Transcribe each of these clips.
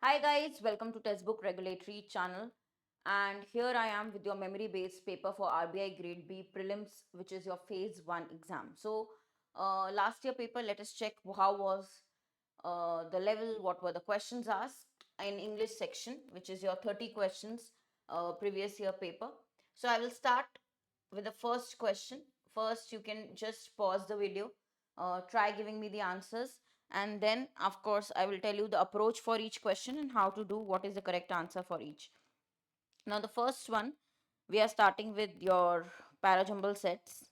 Hi guys, welcome to Testbook Regulatory channel, and here I am with your memory based paper for RBI Grade B prelims, which is your phase 1 exam. So last year paper, let us check how was the level, what were the questions asked in English section, which is your 30 questions previous year paper. So I will start with the first question. First, you can just pause the video, try giving me the answers, and then of course I will tell you the approach for each question and how to do what is the correct answer for each. Now the first one, we are starting with your Parajumble sets.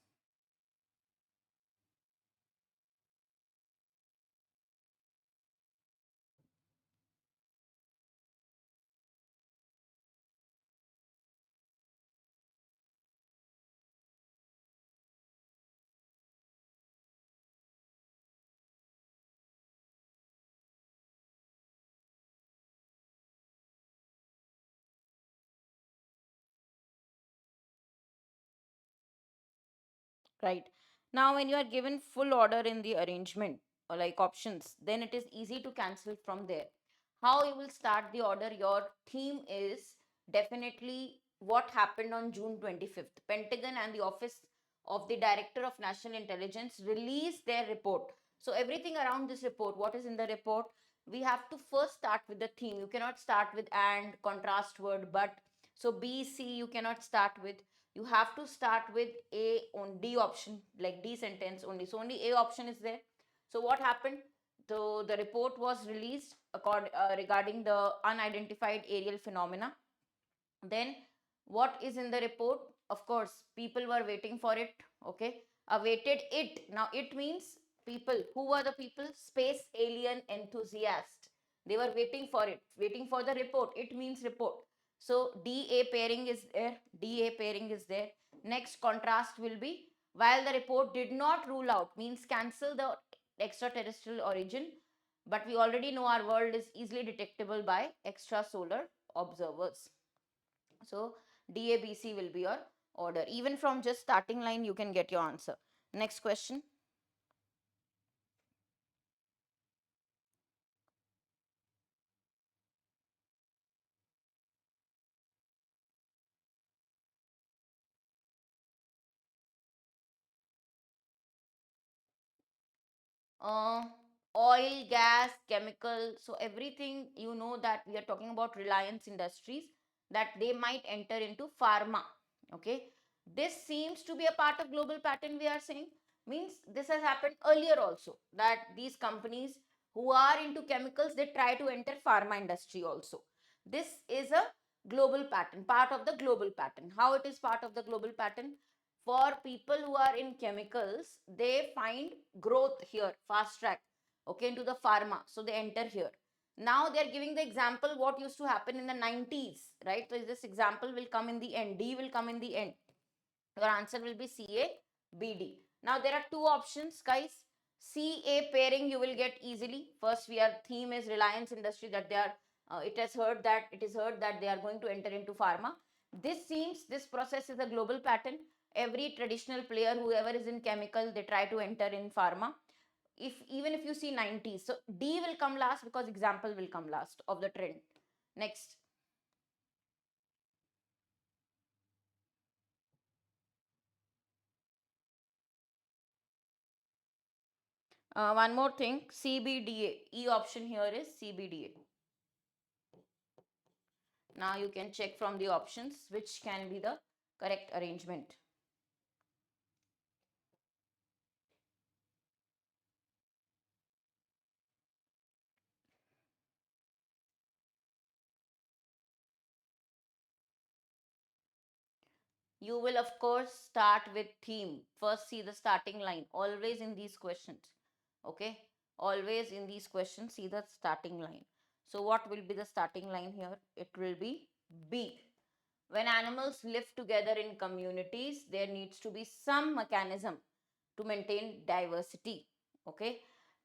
Right. Now, when you are given full order in the arrangement or like options, then it is easy to cancel from there. How you will start the order? Your theme is definitely what happened on June 25th. Pentagon and the Office of the Director of National Intelligence released their report. So, everything around this report, what is in the report? We have to first start with the theme. You cannot start with and, contrast word, but. So, B, C, you cannot start with, you have to start with A on D option, like D sentence only. So only A option is there. So what happened? The report was released regarding the unidentified aerial phenomena. Then what is in the report? Of course, people were waiting for it. Okay, awaited it. Now it means people. Who were the people? Space alien enthusiasts. They were waiting for it, waiting for the report. It means report. So DA pairing is there. DA pairing is there. Next contrast will be while the report did not rule out, means cancel the extraterrestrial origin, but we already know our world is easily detectable by extrasolar observers. So DABC will be your order. Even from just starting line, you can get your answer. Next question. uh, Oil, gas, chemical. So everything, you know that we are talking about Reliance Industries, that they might enter into pharma. Okay. This seems to be a part of global pattern, we are saying. Means this has happened earlier also, that these companies who are into chemicals, they try to enter pharma industry also. This is a global pattern, part of the global pattern. How it is part of the global pattern? For people who are in chemicals, they find growth here, fast track, okay, into the pharma. So they enter here. Now they are giving the example what used to happen in the 90s, right? So this example will come in the end. D will come in the end. Your answer will be CA, BD. Now there are two options, guys. CA pairing you will get easily. First, we are theme is Reliance Industry, that they are. It is heard that they are going to enter into pharma. This seems this process is a global pattern. Every traditional player, whoever is in chemical, they try to enter in pharma. If even if you see 90s, so D will come last because example will come last of the trend. Next. One more thing, CBDA. E option here is CBDA. Now you can check from the options which can be the correct arrangement. You will of course start with theme. First see the starting line. Always in these questions. Okay. Always in these questions see the starting line. So what will be the starting line here? It will be B. When animals live together in communities, there needs to be some mechanism to maintain diversity. Okay.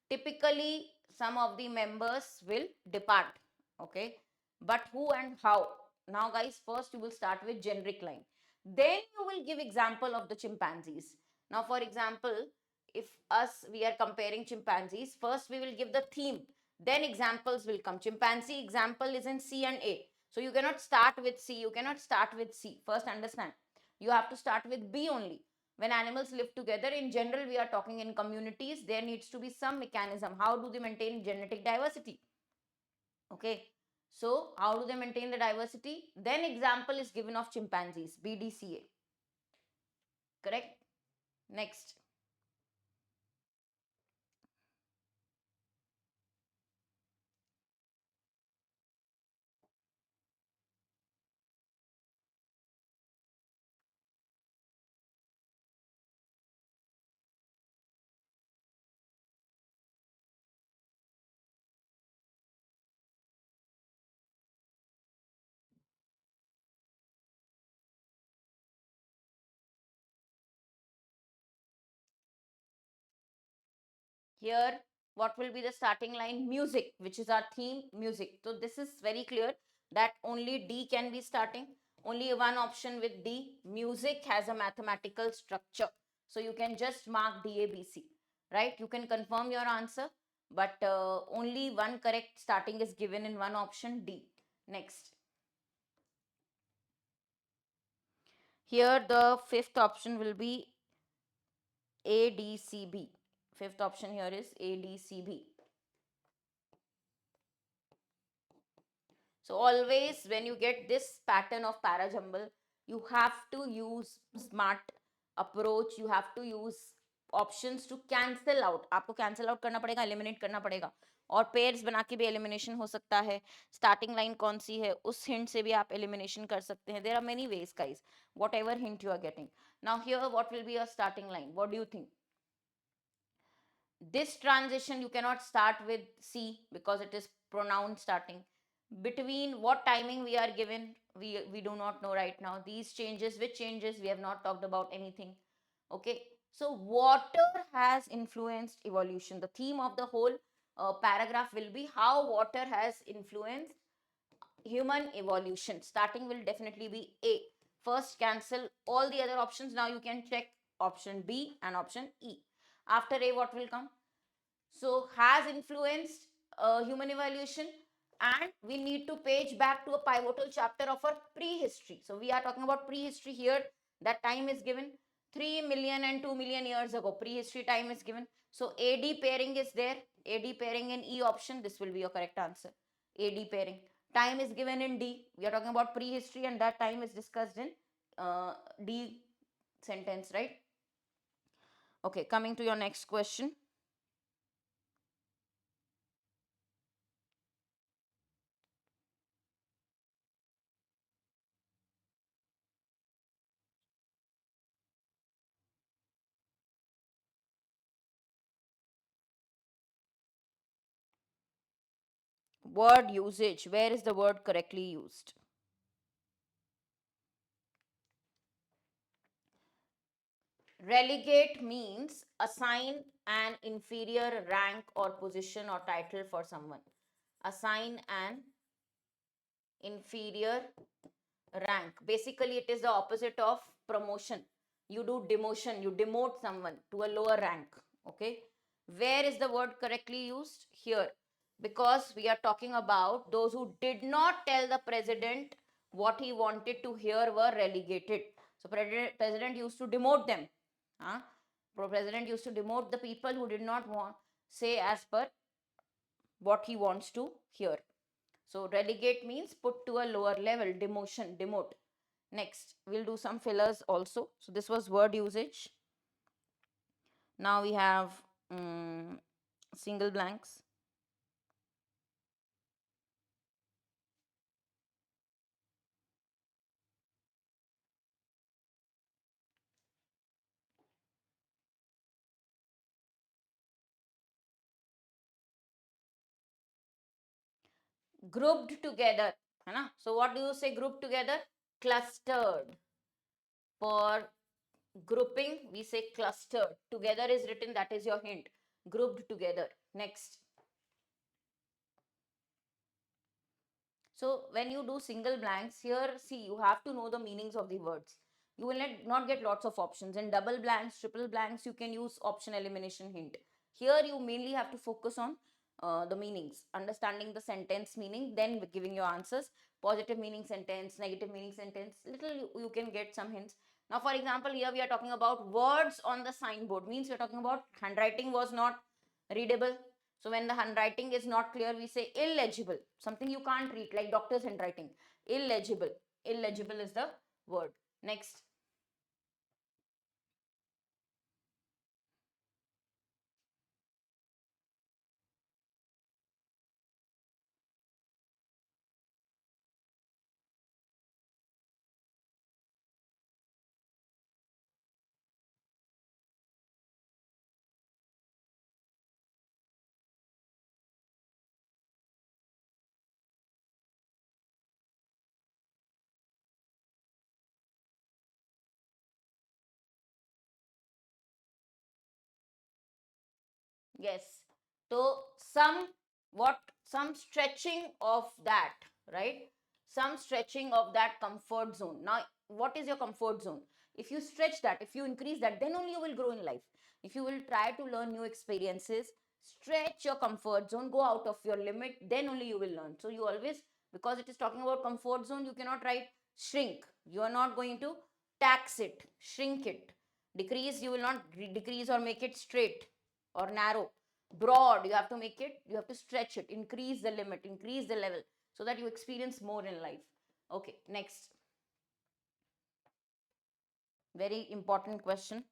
Typically, some of the members will depart. Okay. But who and how? Now, guys, first you will start with generic line. Then you will give example of the chimpanzees. Now, for example, if us, we are comparing chimpanzees, first we will give the theme Then examples will come. Chimpanzee example is in C and A. So you cannot start with C. You cannot start with C. First understand. You have to start with B only. When animals live together, in general, we are talking in communities, there needs to be some mechanism. How do they maintain genetic diversity? Okay. So how do they maintain the diversity? Then example is given of chimpanzees, BDCA. Correct? Next. Here, what will be the starting line? Music, which is our theme, music. So this is very clear that only D can be starting. Only one option with D. Music has a mathematical structure. So you can just mark D, A, B, C. Right? You can confirm your answer, but only one correct starting is given in one option, D. Next. Here the fifth option will be ADCB. Fifth option here is ADCB. So always when you get this pattern of parajumble, you have to use smart approach. You have to use options to cancel out. आपको cancel out करना पड़ेगा, eliminate करना पड़ेगा. और pairs बना के भी elimination हो सकता है. Starting line कौन सी है, उस hint से भी आप elimination कर सकते हैं. There are many ways, guys. Whatever hint you are getting. Now here, what will be your starting line? What do you think? This transition you cannot start with C because it is pronoun starting. Between what timing we are given, we do not know right now. These changes, which changes, we have not talked about anything. Okay, so water has influenced evolution. The theme of the whole paragraph will be how water has influenced human evolution. Starting will definitely be A. First cancel all the other options. Now you can check option B and option E. After A, what will come? So has influenced human evolution, and we need to page back to a pivotal chapter of our prehistory. So we are talking about prehistory here. That time is given 3 million and 2 million years ago. Prehistory time is given. So AD pairing is there. AD pairing in E option. This will be your correct answer. AD pairing. Time is given in D. We are talking about prehistory, and that time is discussed in D sentence, right? Okay, coming to your next question. Word usage. Where is the word correctly used? Relegate means assign an inferior rank or position or title for someone. Assign an inferior rank. Basically, it is the opposite of promotion. You do demotion, you demote someone to a lower rank. Okay. Where is the word correctly used? Here. Because we are talking about those who did not tell the president what he wanted to hear were relegated. So, president used to demote them. Huh? President used to demote the people who did not want say as per what he wants to hear. So relegate means put to a lower level, demotion, demote. Next, we'll do some fillers also. So this was word usage. Now we have single blanks. Grouped together. है ना? So what do you say grouped together? Clustered. For grouping, we say clustered. Together is written, that is your hint. Grouped together. Next. So when you do single blanks, here see, you have to know the meanings of the words. You will not get lots of options. In double blanks, triple blanks, you can use option elimination hint. Here you mainly have to focus on the meanings, understanding the sentence meaning, then giving your answers. Positive meaning sentence, negative meaning sentence, little you can get some hints. Now for example, here we are talking about words on the signboard, means we're talking about handwriting was not readable. So when the handwriting is not clear, we say illegible, something you can't read, like doctor's handwriting. Illegible, illegible is the word. Next. Yes. So some stretching of that, right? Some stretching of that comfort zone. Now, what is your comfort zone? If you stretch that, if you increase that, then only you will grow in life. If you will try to learn new experiences, stretch your comfort zone, go out of your limit, then only you will learn. So you always, because it is talking about comfort zone, you cannot write shrink. You are not going to tax it, shrink it. Decrease, you will not decrease or make it straight or narrow. Broad, you have to make it, you have to stretch it, increase the limit, increase the level, so that you experience more in life. Okay, next. Very important question.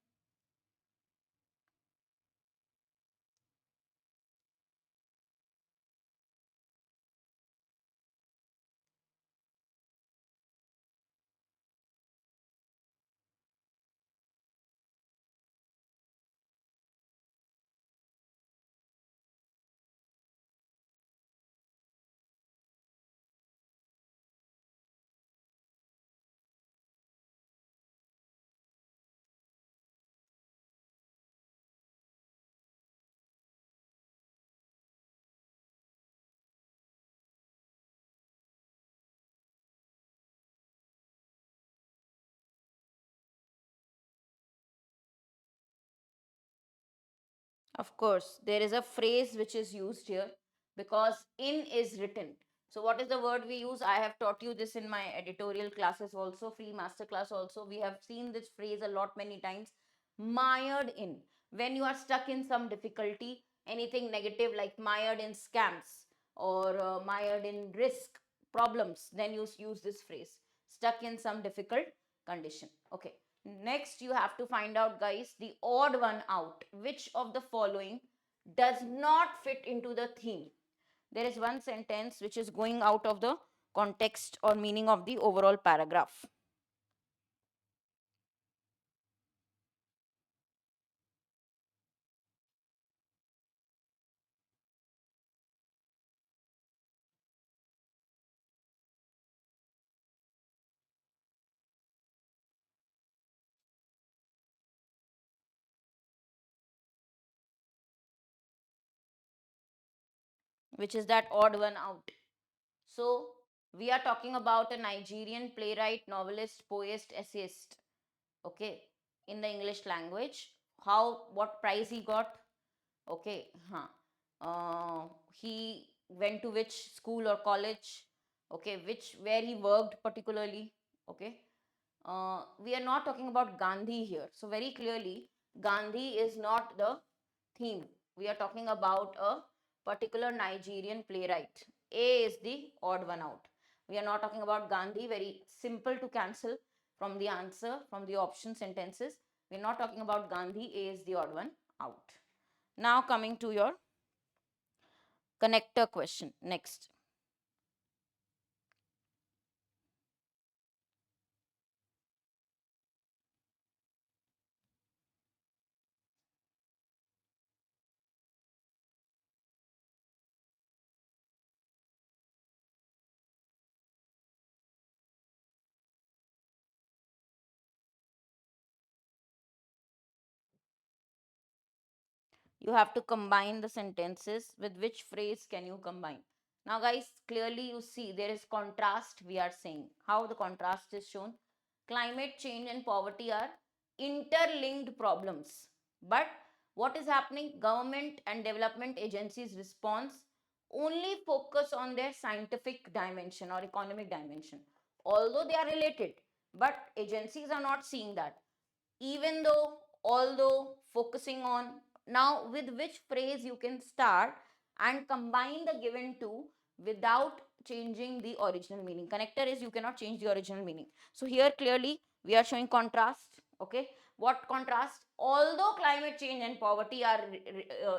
Of course, there is a phrase which is used here, because in is written. So what is the word we use? I have taught you this in my editorial classes also, free master class also. We have seen this phrase a lot many times. Mired in. When you are stuck in some difficulty, anything negative like mired in scams or mired in risk problems, then you use this phrase. Stuck in some difficult condition. Okay. Next, you have to find out, guys, the odd one out. Which of the following does not fit into the theme? There is one sentence which is going out of the context or meaning of the overall paragraph, which is that odd one out. So, we are talking about a Nigerian playwright, novelist, poet, essayist. Okay, in the English language. How, what prize he got? Okay, huh. He went to which school or college? Okay, which, where he worked particularly? Okay, we are not talking about Gandhi here. So very clearly, Gandhi is not the theme. We are talking about a particular Nigerian playwright. A is the odd one out. We are not talking about Gandhi. Very simple to cancel from the answer, from the option sentences. We are not talking about Gandhi. A is the odd one out. Now coming to your connector question. Next. You have to combine the sentences. With which phrase can you combine? Now guys, clearly you see there is contrast. We are saying how the contrast is shown. Climate change and poverty are interlinked problems, but What is happening? Government and development agencies response only focus on their scientific dimension or economic dimension, although they are related, but agencies are not seeing that. Even though, although, focusing on. Now with which phrase you can start and combine the given two without changing the original meaning. Connector is you cannot change the original meaning. So here clearly we are showing contrast. Okay, what contrast? Although climate change and poverty are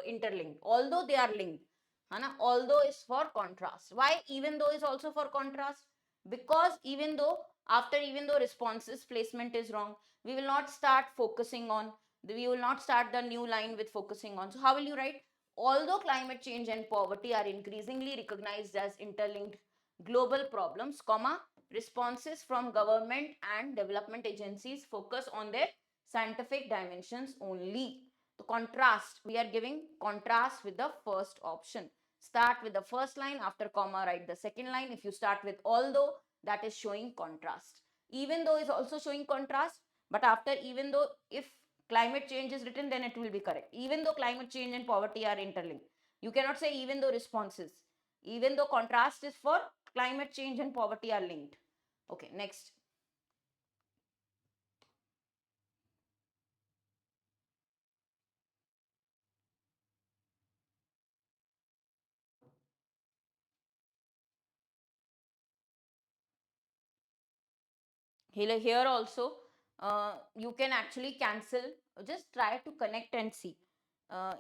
interlinked, although they are linked, Hana, although is for contrast. Why even though is also for contrast? Because even though, after even though responses placement is wrong, we will not start focusing on, we will not start the new line with focusing on. So how will you write? Although climate change and poverty are increasingly recognized as interlinked global problems, comma, responses from government and development agencies focus on their scientific dimensions only. The contrast, we are giving contrast with the first option. Start with the first line, after comma write the second line. If you start with although, that is showing contrast. Even though is also showing contrast, but after even though, if climate change is written, then it will be correct. Even though climate change and poverty are interlinked, you cannot say even though responses. Even though contrast is for climate change and poverty are linked. Okay, next. Here also, you can actually cancel. Just try to connect and see.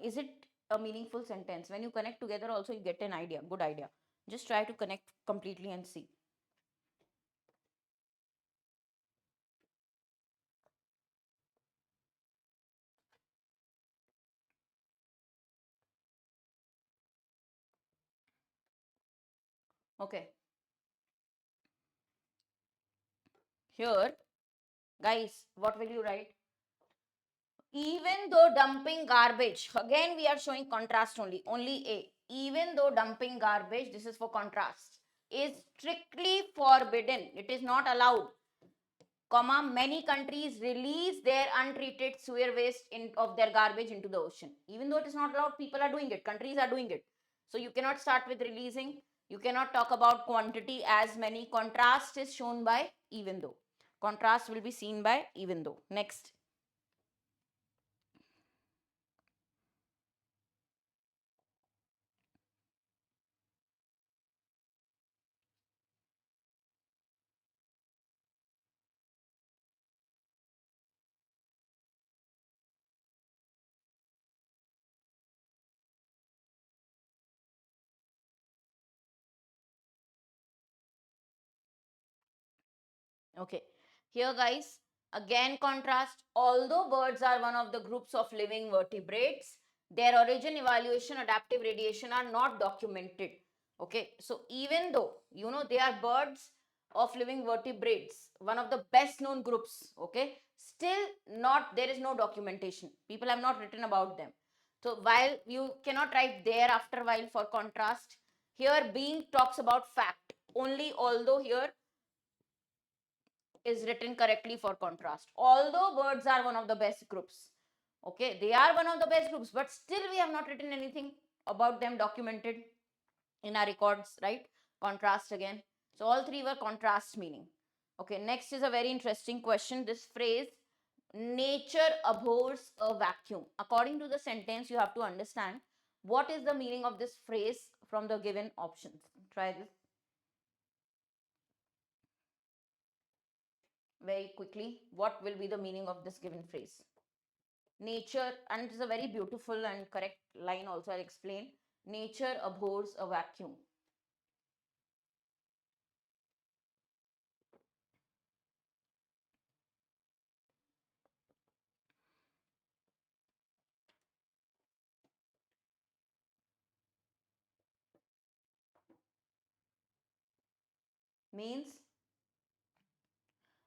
Is it a meaningful sentence? When you connect together also, you get an idea, good idea. Just try to connect completely and see. Okay. Here, guys, what will you write? Even though dumping garbage, again we are showing contrast only A. Even though dumping garbage, this is for contrast, is strictly forbidden, it is not allowed, comma, many countries release their untreated sewer waste of their garbage into the ocean. Even though it is not allowed, people are doing it, countries are doing it. So you cannot start with releasing, you cannot talk about quantity as many. Contrast is shown by even though. Contrast will be seen by even though. Next. Okay, here guys, again contrast. Although birds are one of the groups of living vertebrates, their origin, evaluation, adaptive radiation are not documented. Okay, so even though, you know, they are birds of living vertebrates, one of the best known groups, okay, still not, there is no documentation. People have not written about them. So while you cannot write there after while for contrast, here being talks about fact only, although here is written correctly for contrast. Although birds are one of the best groups, okay, they are one of the best groups, but still we have not written anything about them documented in our records, right? Contrast again. So all three were contrast meaning. Okay, next is a very interesting question. This phrase, nature abhors a vacuum. According to the sentence, you have to understand what is the meaning of this phrase from the given options. Try this very quickly. What will be the meaning of this given phrase? Nature, and it is a very beautiful and correct line also, I'll explain. Nature abhors a vacuum. Means,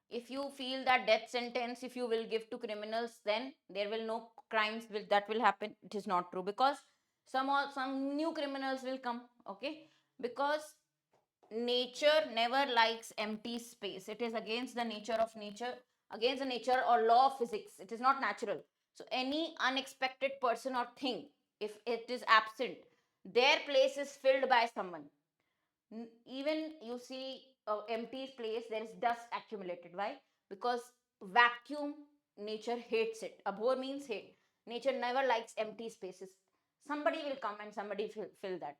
if you feel that death sentence, if you will give to criminals, then there will no crimes will that will happen. It is not true, because some new criminals will come. Okay, because nature never likes empty space. It is against the nature of nature, against the nature or law of physics. It is not natural. So any unexpected person or thing, if it is absent, their place is filled by someone. Even you see a empty place, there is dust accumulated. Why? Because vacuum, nature hates it. Abhor means hate. Nature never likes empty spaces. Somebody will come and somebody fill that.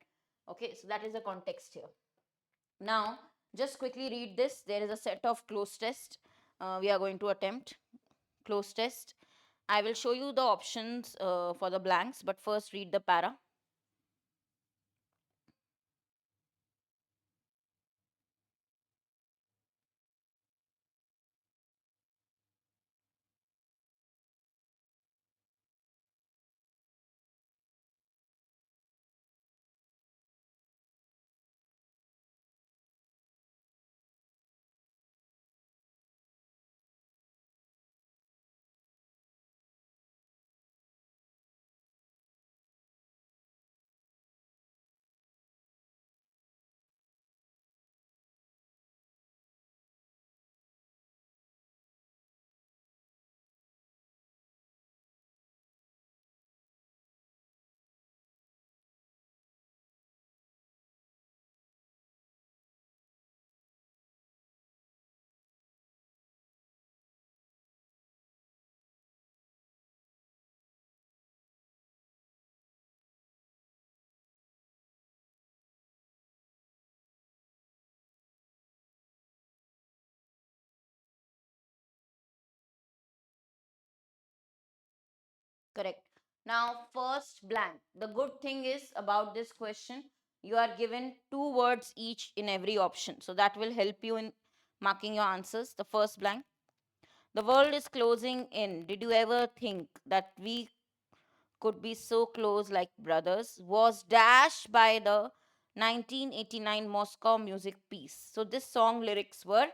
Okay, so that is the context here. Now, just quickly read this. There is a set of cloze test we are going to attempt. Cloze test. I will show you the options for the blanks, but first read the para. Correct. Now, first blank. The good thing is about this question, you are given two words each in every option. So that will help you in marking your answers. The first blank. The world is closing in. Did you ever think that we could be so close like brothers? Was dashed by the 1989 Moscow music piece. So this song lyrics were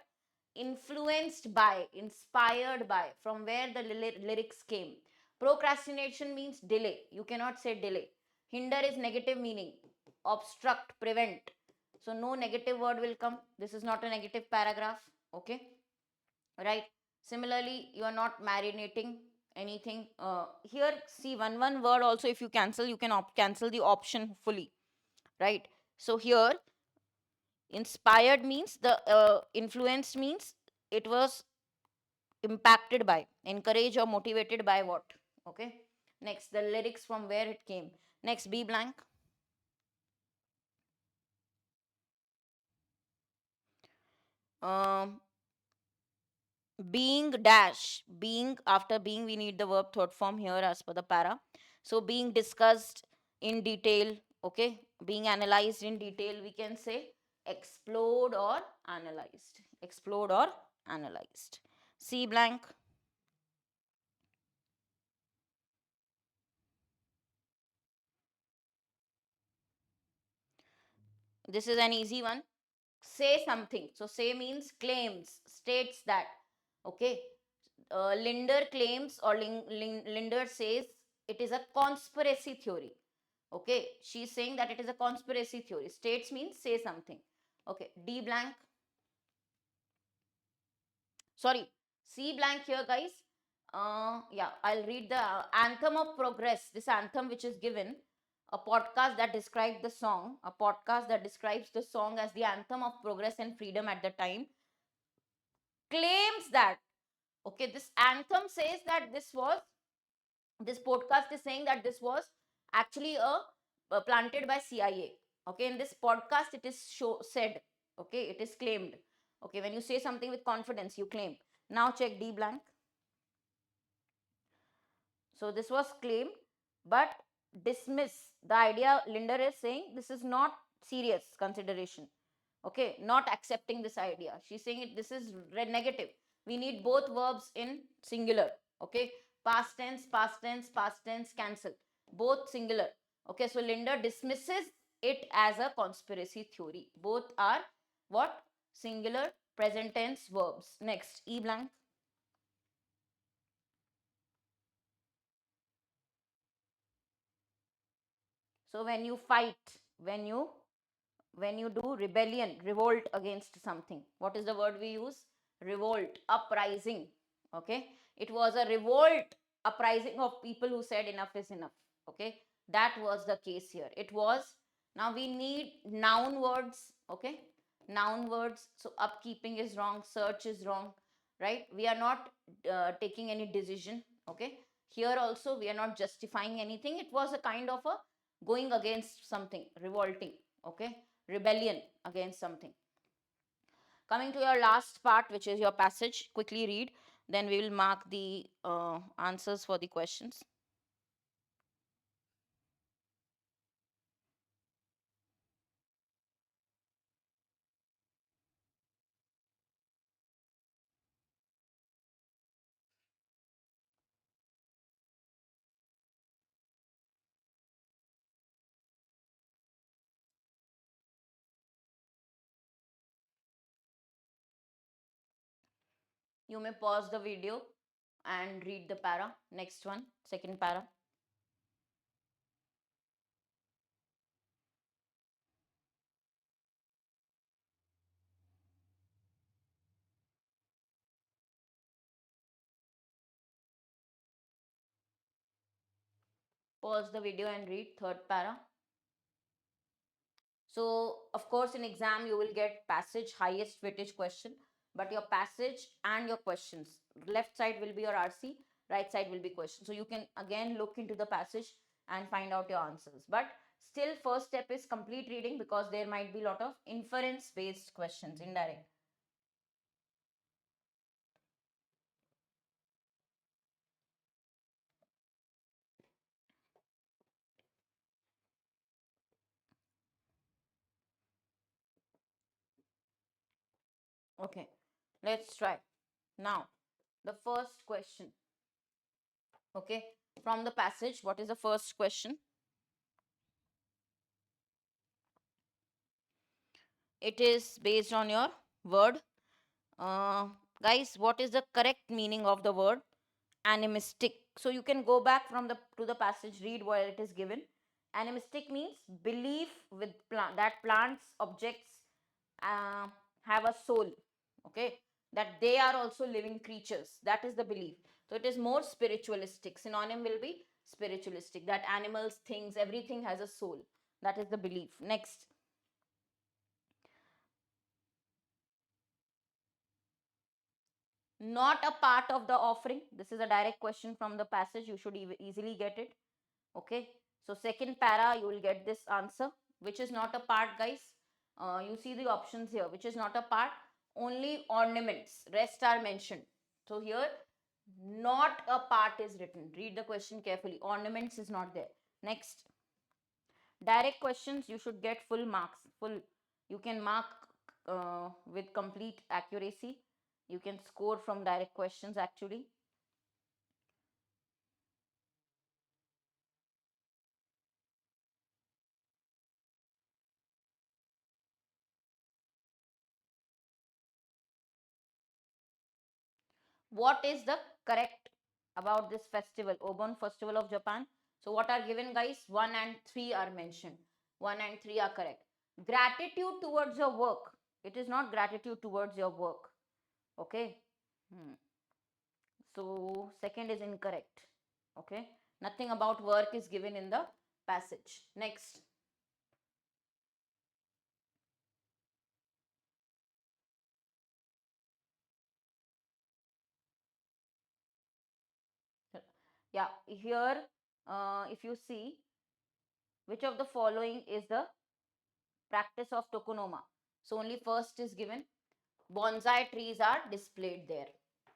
influenced by, inspired by, from where the lyrics came. Procrastination means delay. You cannot say delay. Hinder is negative meaning. Obstruct, prevent. So no negative word will come. This is not a negative paragraph. Okay. Right. Similarly, you are not marinating anything. Here, see, one word also, if you cancel, you can cancel the option fully. Right. So here, inspired means the influenced means it was impacted by, encouraged or motivated by what? Okay. Next, the lyrics from where it came. Next, be blank. Um, being dash, being, after being we need the verb third form here as per the para. So being discussed in detail, okay, being analyzed in detail, we can say explored or analyzed, explored or analyzed. C blank. This is an easy one. Say something. So say means claims, states that. Okay. Linder claims or Linder says it is a conspiracy theory. Okay. She's saying that it is a conspiracy theory. States means say something. Okay. D blank. Sorry. C blank here, guys. Yeah, I'll read the anthem of progress. This anthem which is given, a podcast that described the song, a podcast that describes the song as the anthem of progress and freedom at the time, claims that, okay, this anthem says that this podcast is saying that this was actually planted by CIA. Okay, in this podcast it is said, okay, it is claimed. Okay, when you say something with confidence, you claim. Now check D blank. So this was claimed, but dismiss the idea. Linder is saying this is not serious consideration. Okay, not accepting this idea. She's saying it. This is negative. We need both verbs in singular. Okay, past tense, past tense, past tense, cancel. Both singular. Okay, so Linder dismisses it as a conspiracy theory. Both are what? Singular present tense verbs. Next, E blank. So when you fight, when you do rebellion, revolt against something, what is the word we use? Revolt, uprising. Okay, it was a revolt uprising of people who said enough is enough. Okay, that was the case here. It was. Now we need noun words. Okay, noun words. So upkeeping is wrong, search is wrong, right? We are not taking any decision. Okay, here also we are not justifying anything. It was a kind of a going against something, revolting. Okay, rebellion against something. Coming to your last part, which is your passage, quickly read, then we will mark the answers for the questions. You may pause the video and read the para. Next one, second para. Pause the video and read third para. So, of course, in exam, you will get passage, highest weightage question, but your passage and your questions, left side will be your RC, right side will be questions. So, you can again look into the passage and find out your answers. But still, first step is complete reading because there might be a lot of inference based questions, indirect. Okay, let's try. Now, the first question. Okay, from the passage, what is the first question? It is based on your word. Uh, Guys, what is the correct meaning of the word animistic? So you can go back from the to the passage, read where it is given. Animistic means belief with that plants, objects uh, have a soul. Okay, that they are also living creatures. That is the belief. So it is more spiritualistic. Synonym will be spiritualistic. That animals, things, everything has a soul. That is the belief. Next, not a part of the offering. This is a direct question from the passage. You should easily get it. Okay. So second para, you will get this answer, which is not a part, guys. You see the options here, which is not a part. Only ornaments. Rest are mentioned. So here, not a part is written. Read the question carefully. Ornaments is not there. Next, direct questions. You should get full marks. Full. You can mark with complete accuracy. You can score from direct questions actually. What is the correct about this festival, Obon festival of Japan? So what are given, guys? 1 and 3 are mentioned. 1 and 3 are correct. Gratitude towards your work. It is not gratitude towards your work. Okay. So second is incorrect. Okay. Nothing about work is given in the passage. Next. Yeah, here if you see, which of the following is the practice of tokonoma? So only first is given. Bonsai trees are displayed there.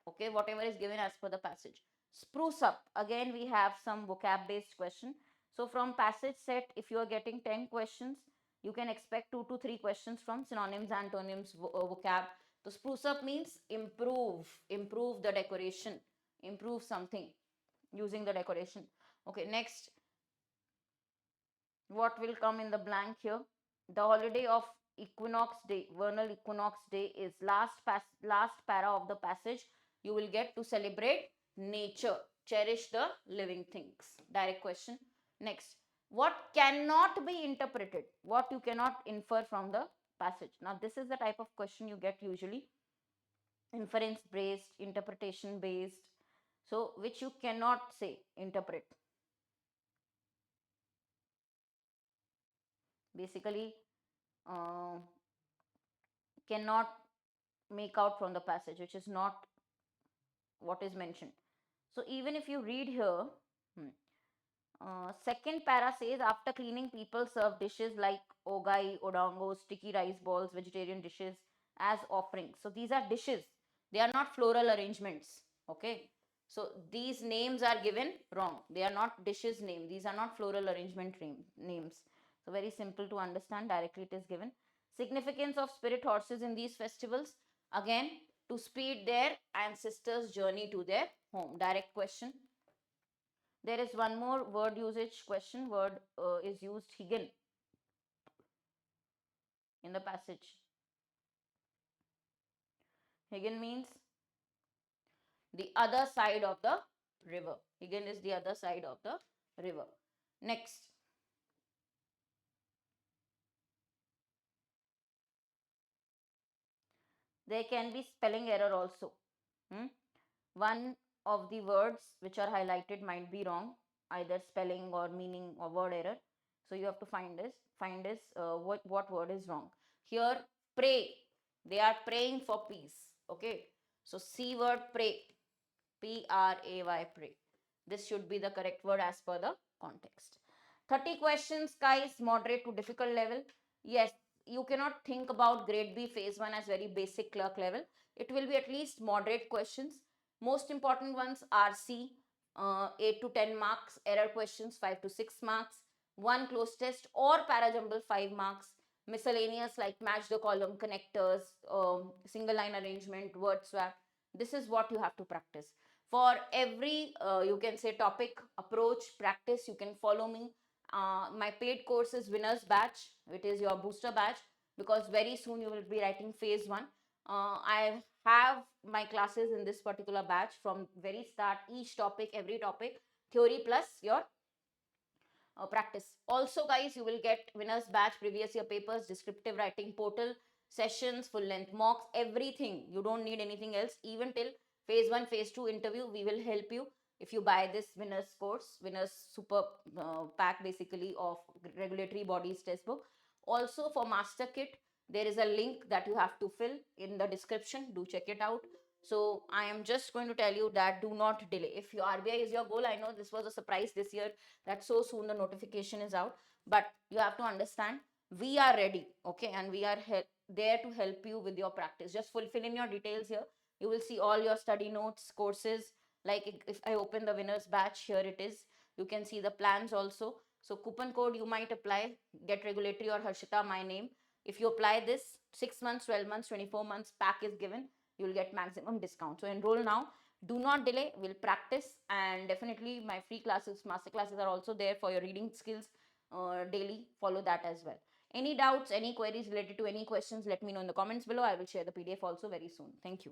Okay, whatever is given as per the passage. Spruce up. Again, we have some vocab based question. So from passage set, if you are getting 10 questions, you can expect 2 to 3 questions from synonyms, antonyms, vocab. So spruce up means improve the decoration, improve something using the decoration. Okay, next, what will come in the blank here? The holiday of equinox day, vernal equinox day, is last para of the passage. You will get to celebrate nature, cherish the living things. Direct question. Next, what cannot be interpreted? What you cannot infer from the passage? Now this is the type of question you get usually. Inference based, interpretation based. So which you cannot say, interpret. Basically, uh, cannot make out from the passage, which is not what is mentioned. So even if you read here, hmm, second para says after cleaning, people serve dishes like ogai, odango, sticky rice balls, vegetarian dishes as offerings. So these are dishes. They are not floral arrangements. Okay. So these names are given wrong. They are not dishes name. These are not floral arrangement names. So very simple to understand. Directly it is given. Significance of spirit horses in these festivals. Again, to speed their ancestors' journey to their home. Direct question. There is one more word usage question. Word is used higan in the passage. Higan means the other side of the river. Higan is the other side of the river. Next, there can be spelling error also. Hmm? One of the words which are highlighted might be wrong, either spelling or meaning or word error. So you have to find this what word is wrong. Here, pray. They are praying for peace. Okay. So C word pray. Pray, pray. This should be the correct word as per the context. 30 questions, guys, moderate to difficult level. Yes, you cannot think about grade B phase 1 as very basic clerk level. It will be at least moderate questions. Most important ones are C, 8 to 10 marks, error questions 5 to 6 marks, one close test or parajumble 5 marks, miscellaneous like match the column, connectors, single line arrangement, word swap. This is what you have to practice. For every, you can say topic, approach, practice, you can follow me. My paid course is Winners Batch. It is your booster batch because very soon you will be writing phase 1. I have my classes in this particular batch from very start, each topic, every topic, theory plus your practice. Also, guys, you will get winners batch, previous year papers, descriptive writing portal, sessions, full length mocks, everything. You don't need anything else. Even till phase 1, phase 2 interview, we will help you if you buy this winners course, winners super pack basically of regulatory bodies test book. Also for master kit, there is a link that you have to fill in the description. Do check it out. So I am just going to tell you that do not delay. If your RBI is your goal, I know this was a surprise this year that so soon the notification is out, but you have to understand we are ready, okay, and we are there to help you with your practice. Just fulfill in your details here. You will see all your study notes, courses. Like if I open the winners batch, here it is. You can see the plans also. So coupon code you might apply, get regulatory or Harshita my name. If you apply this, 6 months, 12 months, 24 months pack is given, you will get maximum discount. So enroll now, do not delay. We'll practice, and definitely my free classes, master classes are also there for your reading skills daily. Follow that as well. Any doubts, any queries related to any questions, let me know in the comments below. I will share the PDF also very soon. Thank you.